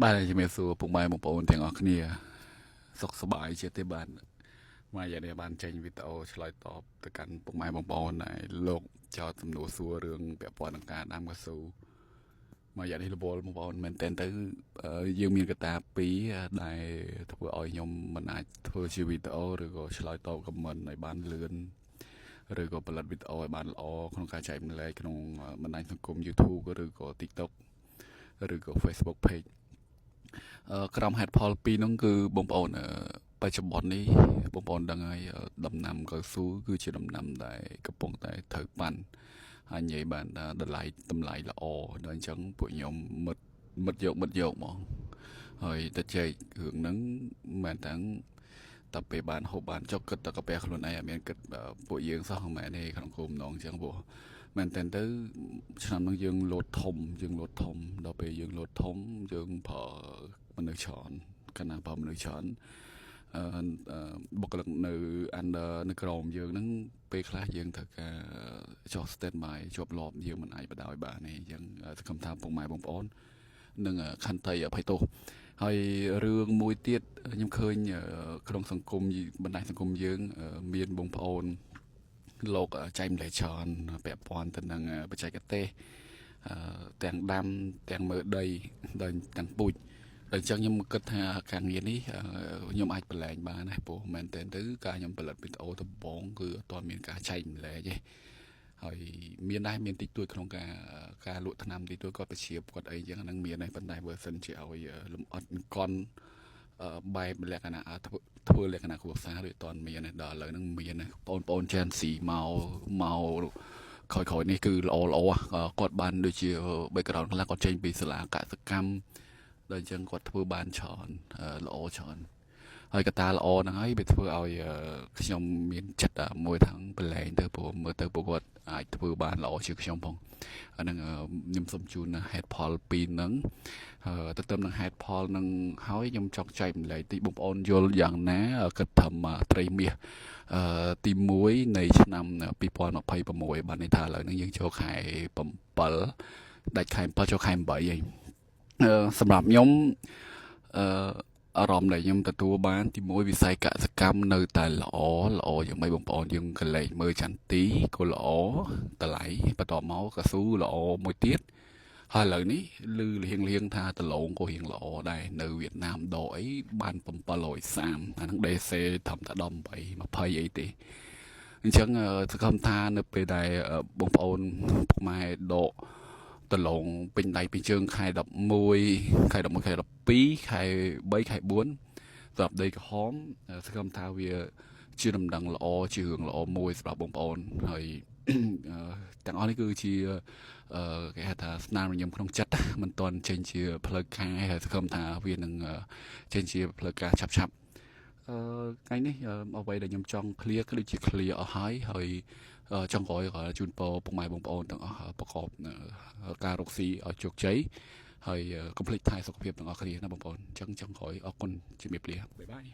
บ้านจะมีสูปุ่มไม้ปุ่มโอนเตียงออกเนี่ยสกสบายเชื่อที่บ้านมาอย่างในบ้านเจนวิตาโอชลอยตอบแต่กันปุ่มไม้ปุ่มโอนในโลกจอสำนูสัวเรื่องแบบปอนต่างๆน้ำกระสูมาอย่างที่ระบบปุ่มโอนมันเต้นตื้อยังมีกระตาปีได้ถ้าเพื่ออ้อยยมมันอาจเพื่อชีวิตโอหรือก็ชลอยตอบกับมันในบ้านเรือนหรือก็ผลิตวิตาโอบ้านล้อขนมกระจายมันเลยขนมมันในสังคมยูทูบหรือก็ติ๊กต็อกหรือก็เฟซบุ๊กเพจ ក្រមហេតុផលពីរហ្នឹងគឺបងប្អូនបច្ចុប្បន្ននេះបងប្អូនដឹងហើយដំណាំកៅស៊ូគឺជាដំណាំដែលកំពុងតែត្រូវបានហើយនិយាយបានថាតម្លៃល្អដល់អញ្ចឹងពួកខ្ញុំមិត្តយកហ្មងហើយតែចែករឿងហ្នឹងមិនមែនទាំងតែពេលបានហូបបានចុកគិតតែកាពះខ្លួនឯងអត់មានគិតពួកយើងសោះមិនមែនទេក្នុងគុំម្ដងអញ្ចឹងព្រោះមែនតើទៅឆ្នាំហ្នឹងយើងលោតធំដល់ពេលយើងលោតធំយើងប្រើមនុស្សច្រើនកាលណាប្រើមនុស្សច្រើនបុគ្គលិកនៅ under នៅក្រោមយើងហ្នឹងពេលខ្លះយើងត្រូវការចុះ stand by ជាប់លាប់យើងមិនអាចបដ ாய் បានទេអញ្ចឹងសង្ឃឹមថាពុកម៉ែបងប្អូននឹងខន្តីអភ័យទោសហើយរឿងមួយទៀតខ្ញុំឃើញក្នុងសង្គមបណ្ដាញសង្គមយើងមានបងប្អូនលោកចែកម្លែកច្រើនពាក់ព័ន្ធទៅនឹងបច្ចេកទេសទាំងដាំទាំងមើលដីដល់ទាំងពូជអញ្ចឹងខ្ញុំគិតថាការងារនេះខ្ញុំអាចបន្លែងបានណាព្រោះមែនតើទៅការខ្ញុំផលិតវីដេអូដំបូងគឺអត់ទាន់មានការចែកម្លែកទេហើយមានតិចតួចក្នុងការលក់ថ្នាំតិចតួចគាត់បជាគាត់អីអញ្ចឹងហ្នឹងមានដែរប៉ុន្តែ version ជាឲ្យលំអិតកន់បែបលក្ខណៈធ្វើលក្ខណៈគ្រួសារដូចអត់ទាន់មានទេដល់ឥឡូវហ្នឹងមានបងប្អូនចានស៊ីមកក្រោយនេះគឺល្អគាត់បានដូចជា background ខ្លះគាត់ចេញពីសាលាកសិកម្មដល់អញ្ចឹងគាត់ធ្វើបានច្រើនល្អច្រើនហើយកត្តាល្អហ្នឹងហើយវាធ្វើឲ្យខ្ញុំមានចិត្តមួយថងប្រឡែងទៅព្រោះមើលទៅពួកគាត់អាចធ្វើបានល្អជាងខ្ញុំផងអាហ្នឹងខ្ញុំសូមជូនហេតុផលពីរហ្នឹងទៅទៅនឹងហេតុផលហ្នឹងហើយខ្ញុំចង់ចែកម្លែកតិចបងប្អូនយល់យ៉ាងណាគិតថាត្រីមាសទី1នៃឆ្នាំ2026បានន័យថាឥឡូវហ្នឹងយើងចូលខែ7ដាច់ខែ7ចូលខែ8ហើយសម្រាប់ខ្ញុំអារម្មណ៍ដែលខ្ញុំទទួលបានទី1វិស័យកសិកម្មនៅតែល្អយ៉ាងម៉េចបងប្អូនយើងកលែងមើលចន្ទទីក៏ល្អតម្លៃបន្តមកកស៊ូល្អមួយទៀតហើយឥឡូវនេះឮលៀងថាដលងក៏រៀងល្អដែរនៅវៀតណាមដកអីបាន730អាហ្នឹងដេសេត្រឹមតែ18 20អីទេអញ្ចឹងសង្ឃឹមថានៅពេលដែលបងប្អូនខ្មែរដកដលងពេញដៃពេញជើងខែ11ខែ12ខែ3ខែ4សម្រាប់ដីក្រហមសង្ឃឹមថាវាជាដំណឹងល្អជារឿងល្អមួយសម្រាប់បងប្អូនហើយទាំងអស់នេះគឺជាគេហៅថាស្នាមញញឹមក្នុងចិត្តមិនទាន់ចេញជាផ្លូវការហើយសង្ឃឹមថាវានឹងចេញជាផ្លូវការឆាប់ថ្ងៃនេះអ្វីដែលខ្ញុំចង់ clear គឺដូចជា clear អស់ហើយចង់ក្រោយក៏ជូនពរពុកម៉ែបងប្អូនទាំងអស់ប្រកបការរកស៊ីឲ្យជោគជ័យហើយកុំភ្លេចថែសុខភាពទាំងអស់គ្នាណាបងប្អូនអញ្ចឹងចង់ក្រោយអរគុណជំរាបលាបាយបាយ